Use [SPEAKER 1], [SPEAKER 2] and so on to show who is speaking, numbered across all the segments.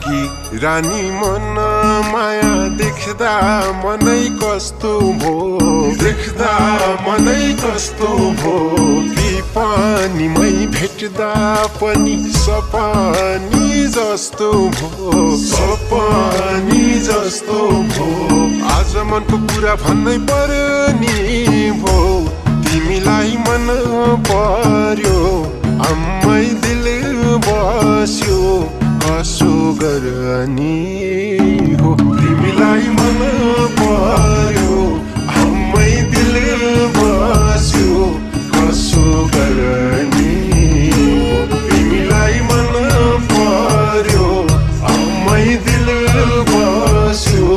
[SPEAKER 1] कि रानी मन माया देख्दा मनै कस्तो भो देख्दा मनै कस्तो भो कि पानीमै भेट्दा पनि सपनी जस्तो भो सपनी जस्तो भो आज मनको कुरा भन्नै पर्यो नि भो तिमीलाई मन पर्यो आम्मै दिल बस्यो कसो गर्ने हो तिमीलाई मन पर्यो आम्मै दिल बस्यो कसो गर्ने हो तिमीलाई मन पर्यो आम्मै दिल बस्यो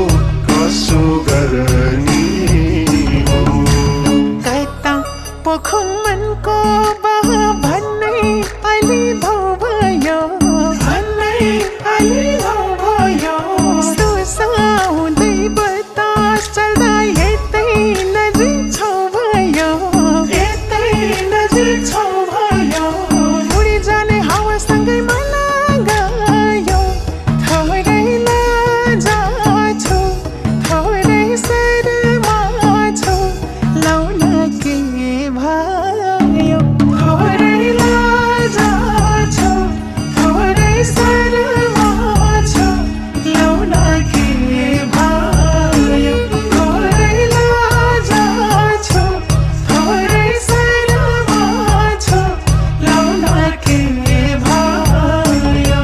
[SPEAKER 1] कसो गर्ने हो
[SPEAKER 2] कता पोखु मनको बहा भन्नै अलि धौ भयो भन्नै अलि धौ भयो सुसाउँदै बतास चल्दा यतै नजिक छौ भयो यतै नजिक छौ भयो उडी जाने हावासँगै मलाई गयो थोरै लाजा छु थोरै शर्मा छु लाउन के भयो थोरै लाजा छु थोरै शर्मा छु लाउन के भयो थोरै लाजा छु थोरै शर्मा छु लाउन के भयो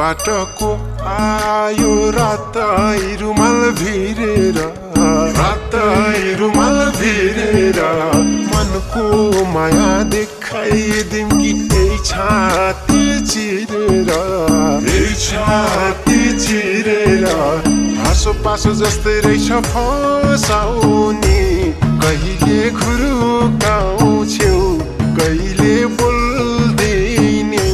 [SPEAKER 1] बाटोको आयो रातै रुमाल भिरेर मनको माया देखाइदिम कि यही छाती चिरेर हाँसो पासो जस्तै रहेछ फसाउने कहिले खुरुकाउँछौ कहिले बोल्दैनौ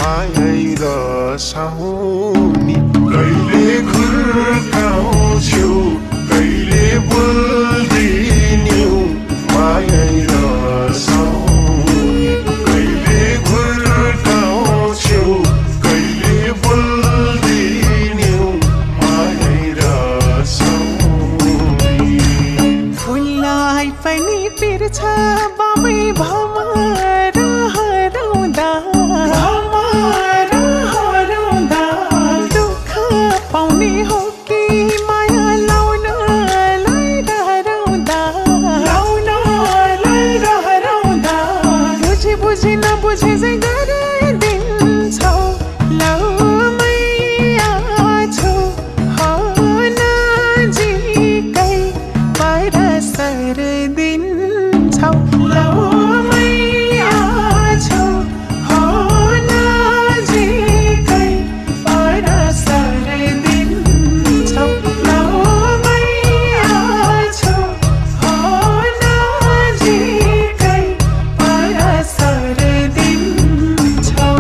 [SPEAKER 1] माया रसाउने कहिले खुर्काउँछौ कहिले बोल्दिन्यौ माया रसाउने कहिले खुर्काउँछौ कहिले बोल्दिन्यौ माया रसाउने
[SPEAKER 2] फुललाई पनि पिर्छ बामै भामा हराउँदा दुःख पाउने हो कि माया लाउनलाई डराउँदा बुझी बुझी नबुझे चाहिँ गरिदिन्छौ लाउमै आछु हो नजिकै परसर दिन्छौ लाउमै आछु हो नजिकै परसर दिन्छौ लाउमै आछु हो नजिकै परसर दिन्छौ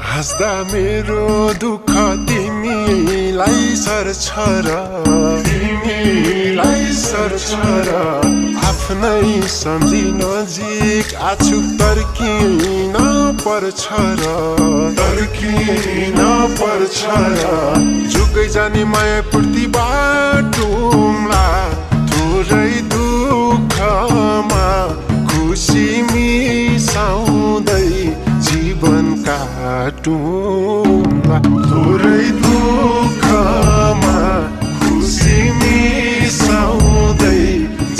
[SPEAKER 1] हाँस्दा मेरो दुःख तिमीलाई सर्छ र आफ्नै सम्झी नजिक आछु तर्किन पर्छ र जुगै जाने माया पूर्ति बाटुम्ला थोरै दुःखमा खुसी मिसाउँदै जीवन काटुम्ला थोरै दुःखमा खुसी मिसाउँदै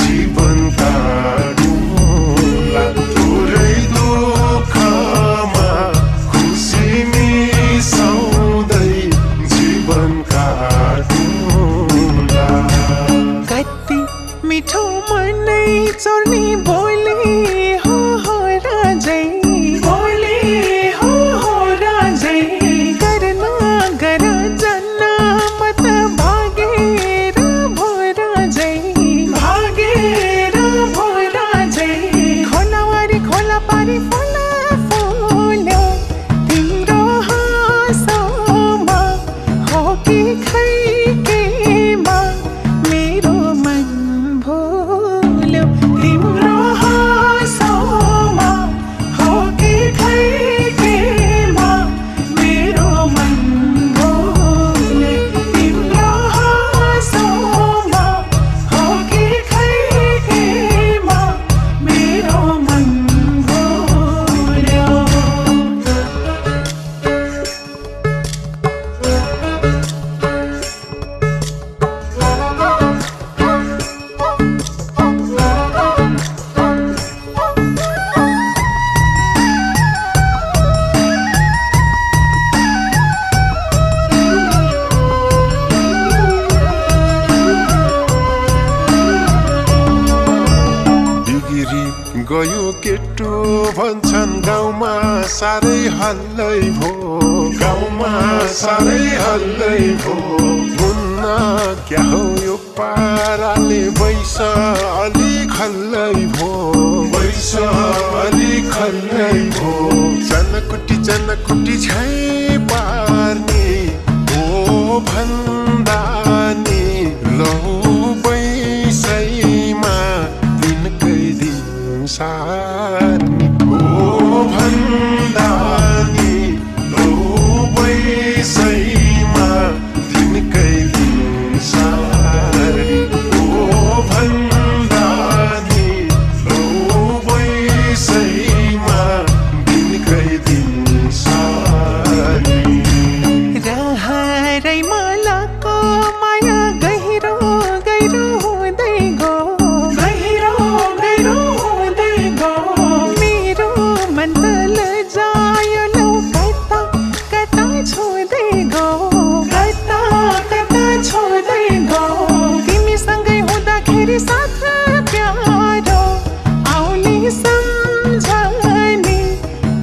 [SPEAKER 1] जीवन काटुम्ला थोरै दुःखमा खुसी मिसाउँदै जीवन काटुम्ला
[SPEAKER 2] कति मिठो मनै चोर्नी बोली हो राजै बोली हो राजै करना गर जन्ना मत भागेर भो राजै भागेर भो राजै खोलावारी खोला पारी फुला फुल्यो तिम्रो हाँसोमा हो कि खैकेमा मेरो मन भुल्यो तिम्रो हाँसोमा हो कि खैकेमा मेरो मन भुल्यो तिम्रो हाँसोमा हो कि खैकेमा मेरो मन भुल्यो
[SPEAKER 1] बिग्री गयो केटो भन्छन् गाउँमा साह्रै हल्लै भो गाउँमा साह्रै हल्लै भो हुन्न क्या हो यो पाराले बैस अलि खल्लै भो बैस अलि खल्लै भो चनकुटी झै पार्ने हो भन्दा नि लौ बैसैमा दिनकै दिन सार्ने हो भन्दा नि लौ बैसैमा दिनकै दिन सार्ने हो भन्दा नि लौ बैसैमा दिनकै दिन सार्ने
[SPEAKER 2] रहरै मालाको माया गहिरो गहिरो हुँदै गो गहिरो गहिरो हुँदै गो मेरो मन त लजायो लौ कता कता छोड्दै गो कता कता छोड्दै गो तिमीसँगै हुँदाखेरि साथ प्यारो आउने सम्झने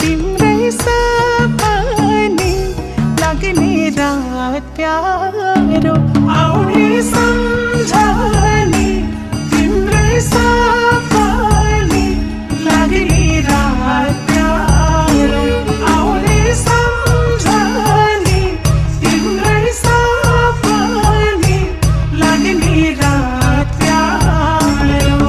[SPEAKER 2] तिम्रै सपने लाग्ने रात प्यारो आउने सम्झने तिम्रै सपने लाग्ने रात प्यारो आउने सम्झने तिम्रै सपने लाग्ने रात प्यारो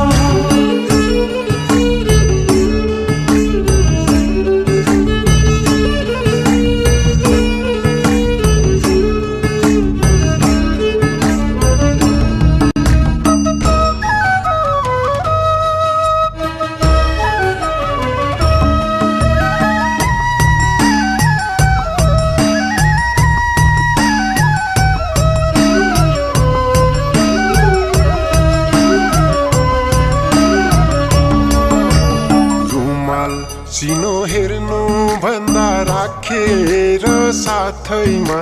[SPEAKER 1] रुमाल चिनो हेर्नु भन्दा राखेर साथैमा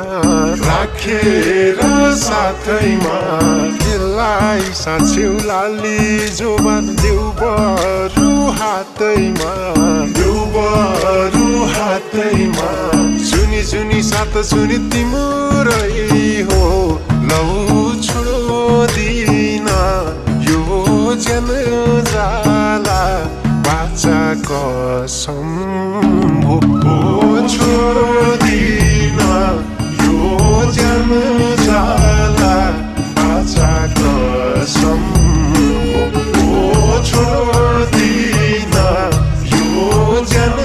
[SPEAKER 1] त्यसलाई साँच्यौ लाली जोबान देऊ बरु हातैमा सुनी साथ सुनि तिम्रै हो लौ छोडिदिन यो जन जाला बाचा कसम हो छोडिदिन यो जन जाला बाचा कसम हो छोडिदिन यो जन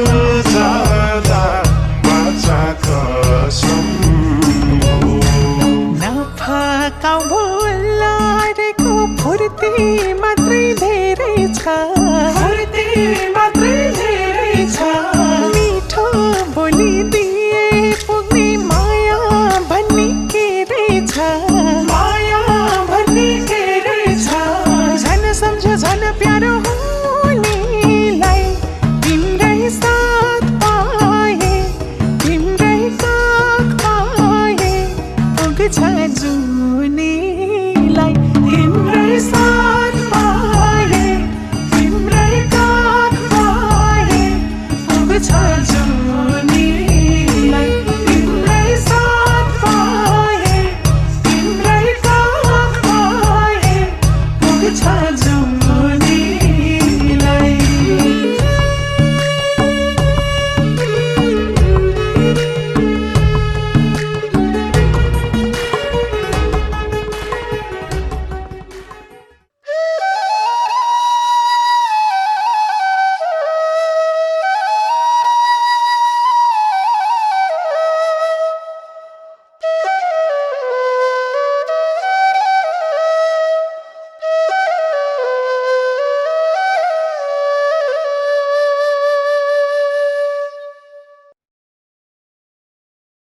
[SPEAKER 1] जाला बाचा कसम हो
[SPEAKER 2] ना फुर्ती मात्रै धेरै छ फुर्ती मात्रै धेरै छ मिठो बोलिदिए पुग्ने माया भन्ने के रहेछ माया भन्ने के रहेछ झन् सम्झ झन् प्यारो हुनेलाई तिम्रै साथ पाए तिम्रै काख पाए पुग्छ जुनीलाई तिम्रै साथ पाए तिम्रै काख पाए पुग्छ